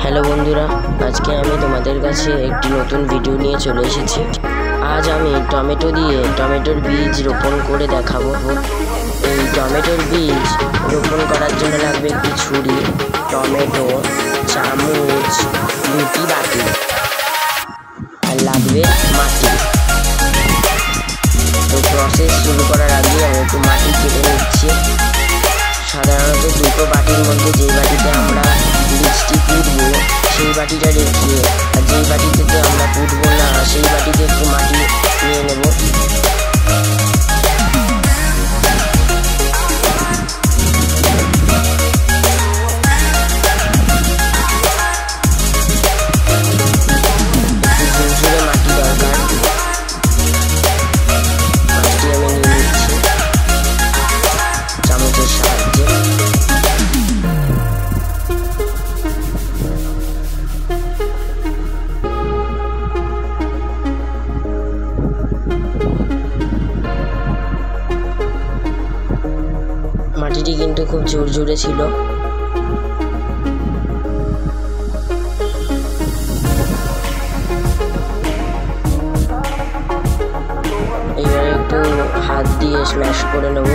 Hello বন্ধুরা, আজকে আমি তোমাদের কাছে একটি নতুন ভিডিও নিয়ে চলে এসেছি। আজ আমি টমেটো দিয়ে টমেটোর বীজ রোপণ করে দেখাবো। এই টমেটোর বীজ রোপণ করার জন্য লাগবে একটি ছুরি, টমেটো, চামচ, দুটি বাটি আর লাগবে মাটি। তো প্রসেস শুরু করার আগে আমি একটু মাটি কেটে নিচ্ছি। সাধারণত দুটো বাটির মধ্যে যেই বাটিতে আমরা বীজটি পুঁতবো সেই বাটিটা রেখে, আর যেই বাটিতে আমরা পুঁতবো না সেই বাটিতে একটু মাটি নিয়ে নেব। ঝুরঝুরে মাটি দরকার, মাটি আমি নিয়ে নিচ্ছি চামচের সাহায্যে। মাটিটি কিন্তু খুব ঝুরঝুরে ছিল। এবারে একটু হাত দিয়ে স্ম্যাশ করে নেব।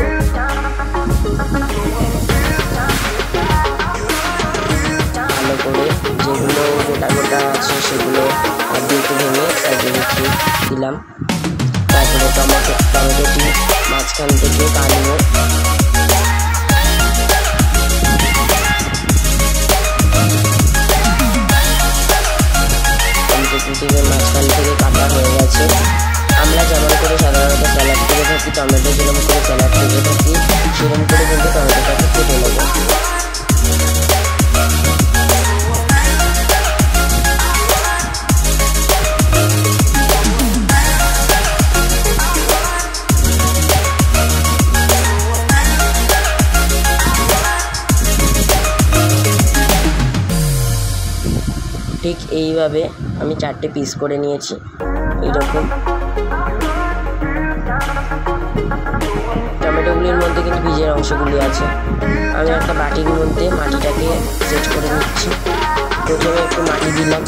ভালো করে যেগুলো গোটা গোটা আছে সেগুলো হাত দিয়ে একটু ভেঙে সাইডে রেখে দিলাম। তারপরে টমেটোটি মাঝখান থেকে কাটবো। মাঝখান থেকে কাটা হয়ে গেছে। আমরা যেমন করে সাধারণত স্যালাড করে থাকি, টমেটো যেরকম করে স্যালাড করে থাকি সেরকম করে কিন্তু টমেটোটাকে কেটে নেব। ঠিক এইভাবে আমি 4টে পিস করে নিয়েছি। এইরকম টমেটোগুলির মধ্যে কিন্তু বীজের অংশগুলি আছে। আমি একটা বাটির মধ্যে মাটিটাকে সেট করে নিচ্ছি। প্রথমে একটু মাটি দিলাম,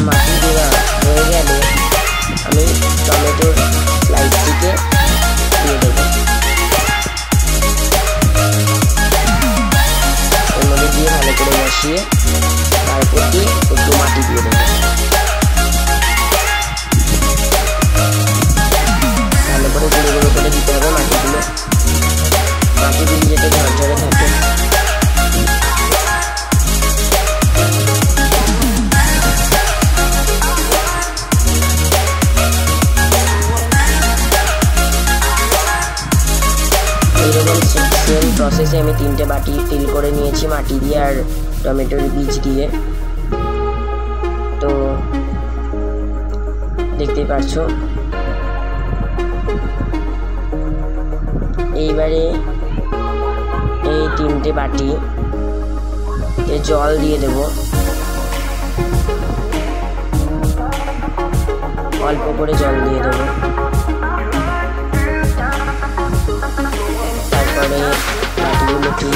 মাটি দেওয়া হয়ে গেলে আমি টমেটোর স্লাইসটিকে দিয়ে দেবো। দিয়ে ভালো করে বসিয়ে তারপর দিয়ে একটু মাটি দিয়ে দেবো। ভালো করে গুঁড়ো গুঁড়ো করে দিতে হবে মাটিগুলো, মাটিগুলি যাতে ঝরঝরে থাকে। এইরকম সেম প্রসেসে আমি 3টে বাটি ফিল করে নিয়েছি মাটি দিয়ে আর টমেটোর বীজ দিয়ে। তো দেখতেই পাচ্ছো। এইবারে এই 3টে বাটি জল দিয়ে দেব। অল্প করে জল দিয়ে দেবো। তারপরে বাটিগুলোকে